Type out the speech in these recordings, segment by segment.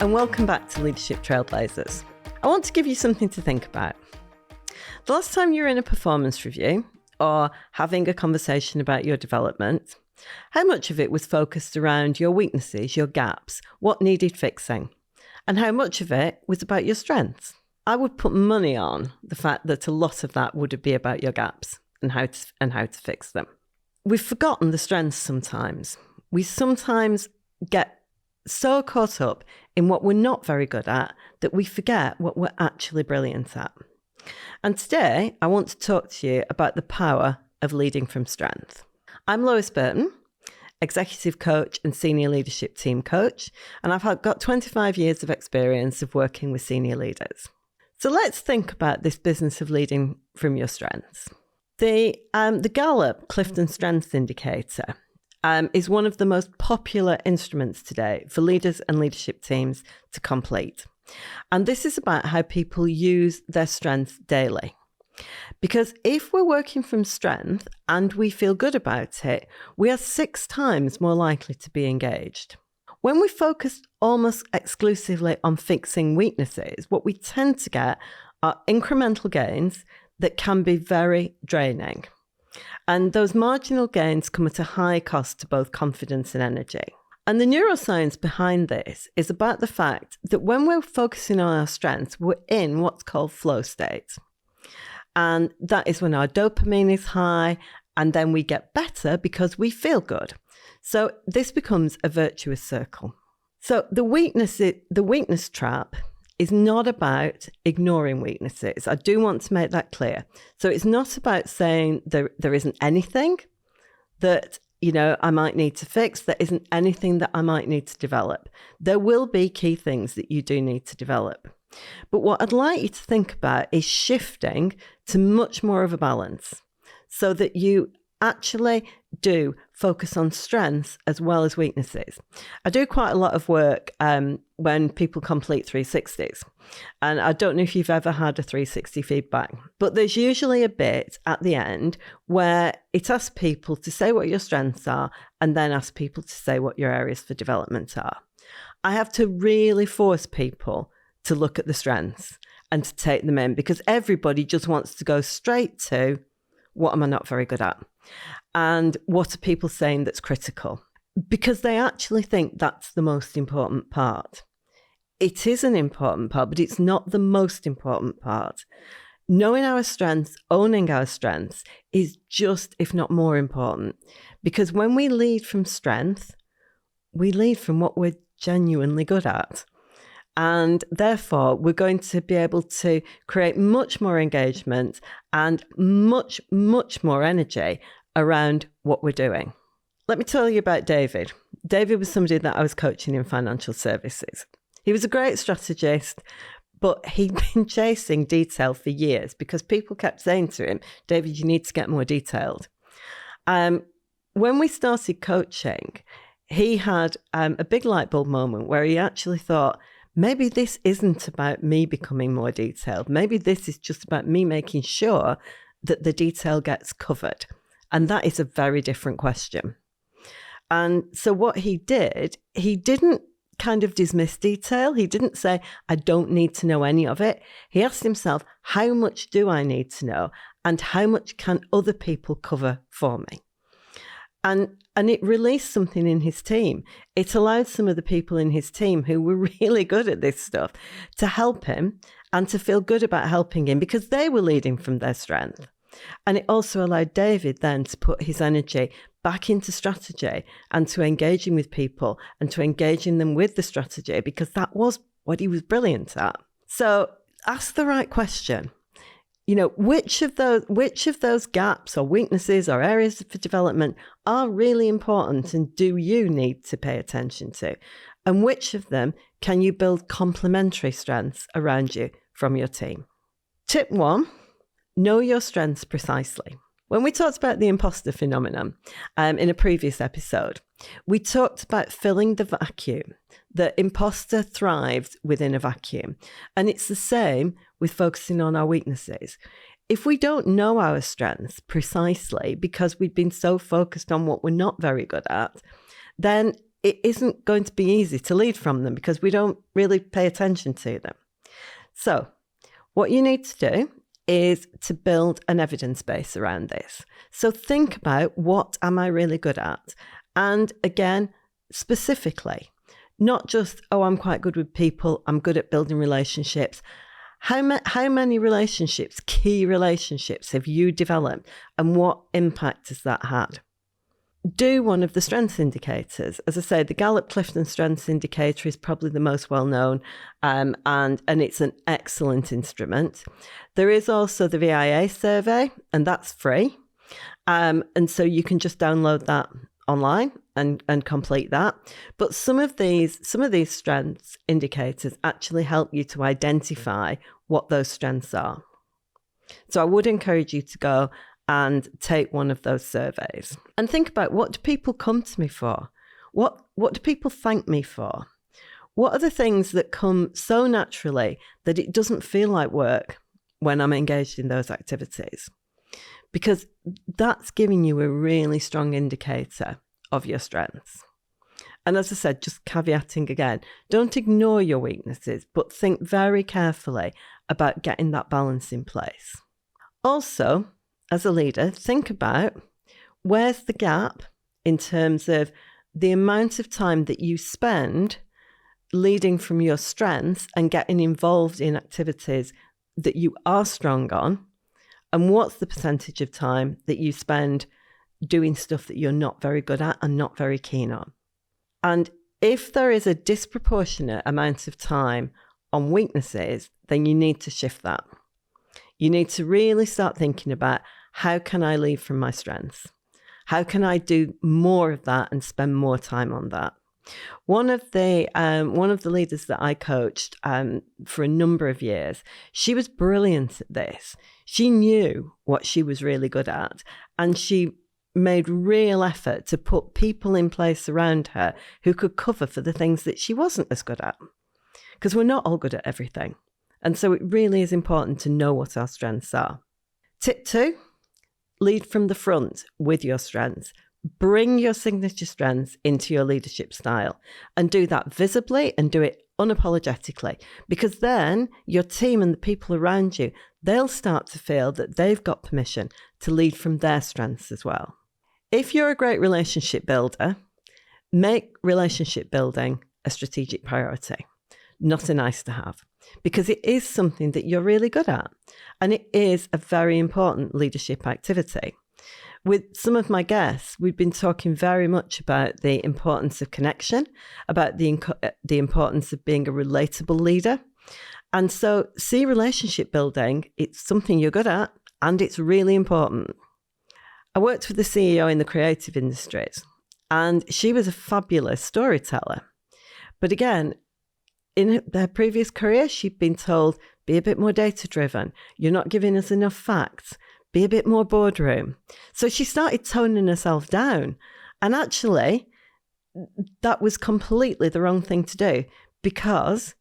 and welcome back to Leadership Trailblazers. I want to give you something to think about. The last time you were in a performance review or having a conversation about your development, how much of it was focused around your weaknesses, your gaps, what needed fixing, and how much of it was about your strengths? I would put money on the fact that a lot of that would be about your gaps and how to fix them. We've forgotten the strengths sometimes. We sometimes get so caught up in what we're not very good at that we forget what we're actually brilliant at. And today, I want to talk to you about the power of leading from strength. I'm Lois Burton, executive coach and senior leadership team coach, and I've got 25 years of experience of working with senior leaders. So let's think about this business of leading from your strengths. The Gallup Clifton Strengths Indicator is one of the most popular instruments today for leaders and leadership teams to complete. And this is about how people use their strengths daily. Because if we're working from strength and we feel good about it, we are 6 times more likely to be engaged. When we focus almost exclusively on fixing weaknesses, what we tend to get are incremental gains that can be very draining. And those marginal gains come at a high cost to both confidence and energy. And the neuroscience behind this is about the fact that when we're focusing on our strengths, we're in what's called flow state. And that is when our dopamine is high, and then we get better because we feel good. So this becomes a virtuous circle. So the weakness trap is not about ignoring weaknesses. I do want to make that clear. So it's not about saying there isn't anything that, I might need to fix. There isn't anything that I might need to develop. There will be key things that you do need to develop. But what I'd like you to think about is shifting to much more of a balance so that you actually do focus on strengths as well as weaknesses. I do quite a lot of work when people complete 360s. And I don't know if you've ever had a 360 feedback, but there's usually a bit at the end where it asks people to say what your strengths are and then ask people to say what your areas for development are. I have to really force people to look at the strengths and to take them in because everybody just wants to go straight to what am I not very good at? And what are people saying that's critical? Because they actually think that's the most important part. It is an important part, but it's not the most important part. Knowing our strengths, owning our strengths is just, if not more important. Because when we lead from strength, we lead from what we're genuinely good at. And therefore, we're going to be able to create much more engagement and much, much more energy around what we're doing. Let me tell you about David. David was somebody that I was coaching in financial services. He was a great strategist, but he'd been chasing detail for years because people kept saying to him, David, you need to get more detailed. When we started coaching, he had a big light bulb moment where he actually thought, maybe this isn't about me becoming more detailed. Maybe this is just about me making sure that the detail gets covered. And that is a very different question. And so what he did, he didn't kind of dismiss detail. He didn't say, I don't need to know any of it. He asked himself, how much do I need to know? And how much can other people cover for me? And it released something in his team. It allowed some of the people in his team who were really good at this stuff to help him and to feel good about helping him because they were leading from their strength. And it also allowed David then to put his energy back into strategy and to engaging with people and to engaging them with the strategy because that was what he was brilliant at. So ask the right question. Which of those gaps or weaknesses or areas for development are really important and do you need to pay attention to? And which of them can you build complementary strengths around you from your team? Tip 1, know your strengths precisely. When we talked about the imposter phenomenon in a previous episode, we talked about filling the vacuum. The imposter thrives within a vacuum. And it's the same with focusing on our weaknesses. If we don't know our strengths precisely because we've been so focused on what we're not very good at, then it isn't going to be easy to lead from them because we don't really pay attention to them. So what you need to do is to build an evidence base around this. So think about, what am I really good at? And again, specifically, not just, oh, I'm quite good with people, I'm good at building relationships. How many relationships, key relationships, have you developed, and what impact has that had? Do one of the strengths indicators. As I say, the Gallup-Clifton Strengths Indicator is probably the most well-known, and it's an excellent instrument. There is also the VIA survey, and that's free. And so you can just download that online and complete that. But some of these strengths indicators actually help you to identify what those strengths are. So I would encourage you to go and take one of those surveys and think about, what do people come to me for? What do people thank me for? What are the things that come so naturally that it doesn't feel like work when I'm engaged in those activities? Because that's giving you a really strong indicator of your strengths. And as I said, just caveating again, don't ignore your weaknesses, but think very carefully about getting that balance in place. Also, as a leader, think about, where's the gap in terms of the amount of time that you spend leading from your strengths and getting involved in activities that you are strong on, and what's the percentage of time that you spend doing stuff that you're not very good at and not very keen on. And if there is a disproportionate amount of time on weaknesses, then you need to shift that. You need to really start thinking about, how can I lead from my strengths? How can I do more of that and spend more time on that? One of the leaders that I coached for a number of years, she was brilliant at this. She knew what she was really good at, and she made real effort to put people in place around her who could cover for the things that she wasn't as good at. Because we're not all good at everything. And so it really is important to know what our strengths are. Tip 2, lead from the front with your strengths. Bring your signature strengths into your leadership style, and do that visibly and do it unapologetically, because then your team and the people around you, they'll start to feel that they've got permission to lead from their strengths as well. If you're a great relationship builder, make relationship building a strategic priority, not a nice to have, because it is something that you're really good at, and it is a very important leadership activity. With some of my guests, we've been talking very much about the importance of connection, about the importance of being a relatable leader. And so see relationship building, it's something you're good at, and it's really important. I worked with the CEO in the creative industries, and she was a fabulous storyteller. But again, in her previous career, she'd been told, be a bit more data-driven. You're not giving us enough facts. Be a bit more boardroom. So she started toning herself down. And actually, that was completely the wrong thing to do, because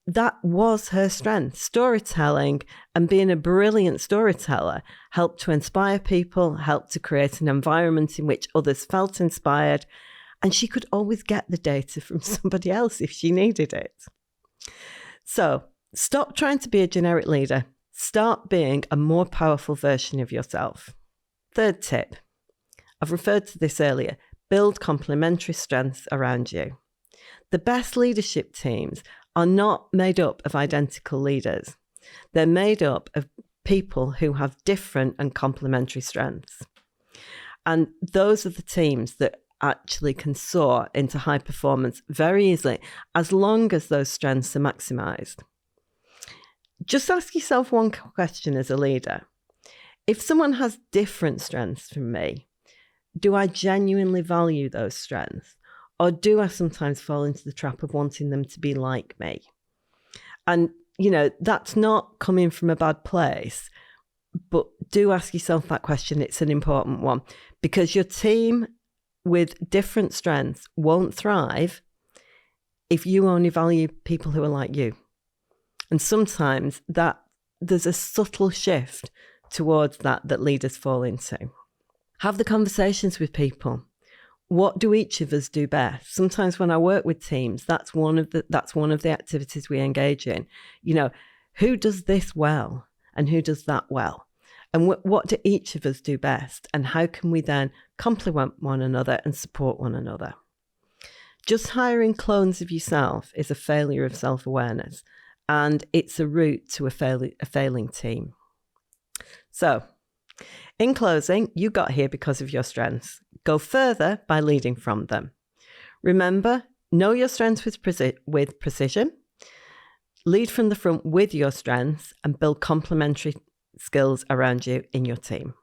that was her strength. Storytelling and being a brilliant storyteller helped to inspire people, helped to create an environment in which others felt inspired. And she could always get the data from somebody else if she needed it. So stop trying to be a generic leader. Start being a more powerful version of yourself. Third tip, I've referred to this earlier, build complementary strengths around you. The best leadership teams are not made up of identical leaders. They're made up of people who have different and complementary strengths. And those are the teams that actually can soar into high performance very easily, as long as those strengths are maximized. Just ask yourself one question as a leader. If someone has different strengths from me, do I genuinely value those strengths? Or do I sometimes fall into the trap of wanting them to be like me? And, that's not coming from a bad place, but do ask yourself that question. It's an important one, because your team with different strengths won't thrive if you only value people who are like you. And sometimes that there's a subtle shift towards that leaders fall into. Have the conversations with people. what do each of us do best? Sometimes when I work with teams, that's one of the activities we engage in. Who does this well and who does that well? And what do each of us do best? And how can we then complement one another and support one another? Just hiring clones of yourself is a failure of self-awareness, and it's a route to a failing team. So, in closing, you got here because of your strengths. Go further by leading from them. Remember, know your strengths with precision, lead from the front with your strengths, and build complementary skills around you in your team.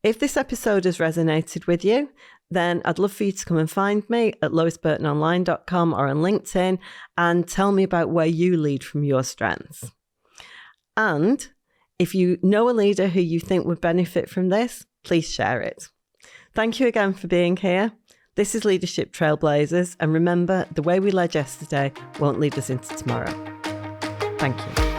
If this episode has resonated with you, then I'd love for you to come and find me at loisburtononline.com or on LinkedIn and tell me about where you lead from your strengths. And if you know a leader who you think would benefit from this, please share it. Thank you again for being here. This is Leadership Trailblazers, and remember, the way we led yesterday won't lead us into tomorrow. Thank you.